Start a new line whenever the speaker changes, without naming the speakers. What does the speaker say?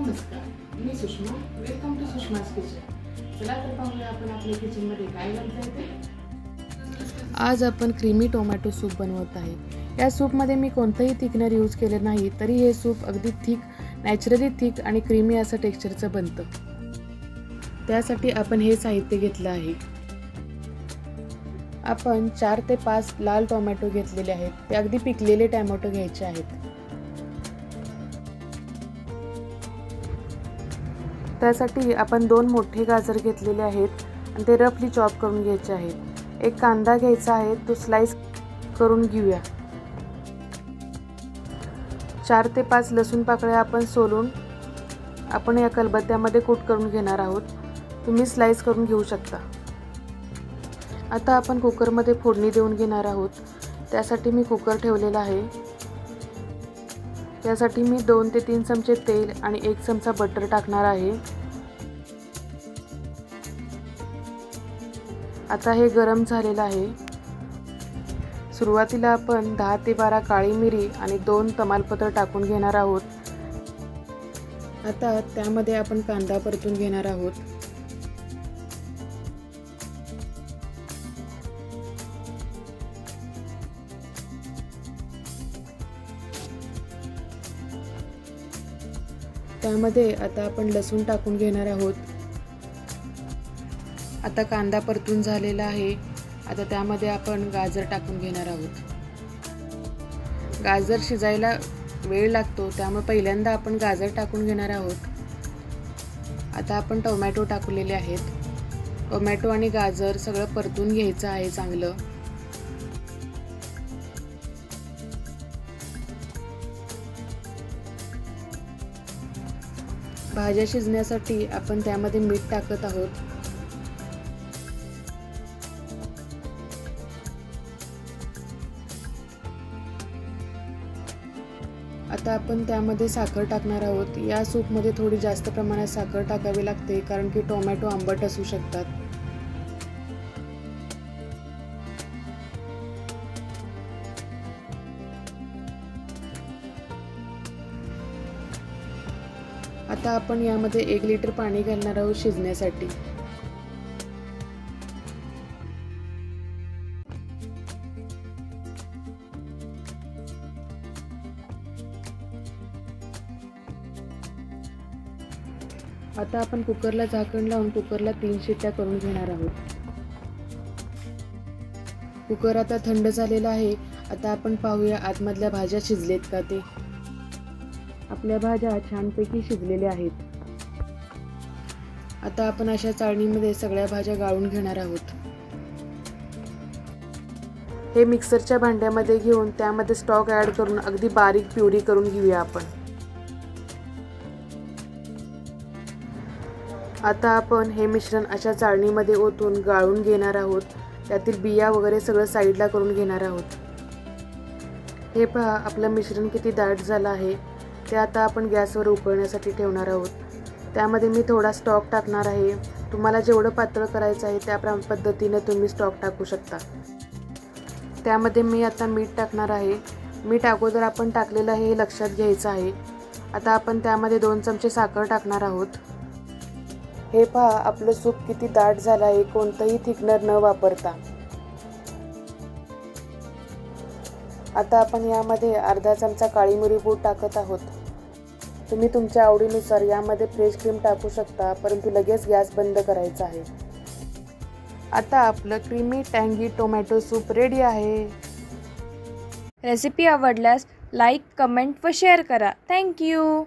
नमस्कार, मी Sushma. Welcome to Sushma's kitchen. चला तर पाहूया आपण आपल्या किचनमध्ये काय बनवता येते. आज आपण क्रीमी टोमॅटो सूप बनवत आहे. या सूपमध्ये मी कोणतंही थिकनर यूज केले नाही, तरी हे सूप अगदी थिक, नॅचरली थिक आणि क्रीमी असं टेक्स्चरचं बनतं. त्यासाठी आपण हे साहित्य घेतलं आहे. आपण 4 ते 5 लाल टोमॅटो घेतलेले आहेत. ते अगदी पिकलेले टोमॅटो घ्यायचे आहेत. त्यासाठी आपण 2 मोठे गाजर घेतलेले आहेत आणि ते रफली चॉप करून घ्यायचे आहेत. एक कांदा घ्यायचा आहे, तो स्लाइस करून घेऊया. 4 ते 5 लसूण पाकळ्या आपण सोलून आपण या खलबत्त्यामध्ये कूट करून घेणार आहोत. तुम्ही स्लाइस करून घेऊ शकता. आता आपण कुकरमध्ये फोडणी देऊन घेणार आहोत. त्यासाठी मी कुकर ठेवलेला आहे. त्यासाठी मी 2 ते 3 चमचे तेल आणि 1 चमचा बटर टाकणार आहे. आता हे गरम झालेलं आहे. सुरुवातीला आपण 10 ते 12 काळी मिरी आणि 2 तमालपत्र टाकून घेणार आहोत. आता त्यामध्ये आपण कांदा परतून घेणार आहोत. त्यामध्ये आता आपण लसूण टाकून घेणार आहोत. आता कांदा परतून झालेला आहे. आता त्यामध्ये आपण गाजर टाकून घेणार आहोत. गाजर शिजायला वेळ लागतो, त्यामुळे पहिल्यांदा आपण गाजर टाकून घेणार आहोत. आता आपण टोमॅटो टाकलेले आहेत. टोमॅटो आणि गाजर सगळं परतून घ्यायचं आहे चांगलं. भाज्या शिजण्यासाठी आपण त्यामध्ये मीठ टाकत आहोत. आता आपण त्यामध्ये साखर टाकणार आहोत. या सूपमध्ये थोडी जास्त प्रमाणात साखर टाकावी लागते, कारण की टोमॅटो आंबट असू शकतात. आता आपण यामध्ये 1 लिटर पाणी घालणार आहोत शिजण्यासाठी. आता आपण कुकरला झाकण लावून कुकरला 3 शिट्ट्या करून घेणार आहोत. कुकर आता थंड झालेला आहे. आता आपण पाहूया आतमधल्या भाज्या शिजलेत का ते. आपल्या भाज्या छानपैकी शिजलेल्या आहेत. आता आपण अशा चाळणीमध्ये सगळ्या भाज्या गाळून घेणार आहोत. हे मिक्सरच्या भांड्यामध्ये घेऊन त्यामध्ये स्टॉक ॲड करून अगदी बारीक प्युरी करून घेऊया आपण. आता आपण हे मिश्रण अशा चाळणीमध्ये ओतून गाळून घेणार आहोत. त्यातील बिया वगैरे सगळं साईडला करून घेणार आहोत. हे पहा, आपलं मिश्रण किती दाट झालं आहे. ते आता आपण गॅसवर उकळण्यासाठी ठेवणार आहोत. त्यामध्ये मी थोडा स्टॉक टाकणार आहे. तुम्हाला जेवढं पातळ करायचं आहे त्या पद्धतीने तुम्ही स्टॉक टाकू शकता. त्यामध्ये मी आता मीठ टाकणार आहे. मीठ अगोदर आपण टाकलेलं आहे हे लक्षात घ्यायचं आहे. आता आपण त्यामध्ये 2 चमचे साखर टाकणार आहोत. हे पहा, आपलं सूप किती दाट झालं आहे, कोणतंही थिकनर न वापरता. आता आपण यामध्ये अर्धा चमचा काळी मिरी पूड टाकत आहोत. तुम्ही तुमच्या आवडीनुसार यामध्ये फ्रेश क्रीम टाकू शकता, परंतु लगेच गॅस बंद करायचा आहे. आता आपलं क्रीमी टँगी टोमॅटो सूप रेडी आहे.
रेसिपी आवडल्यास लाईक, कमेंट व शेअर करा. थँक्यू.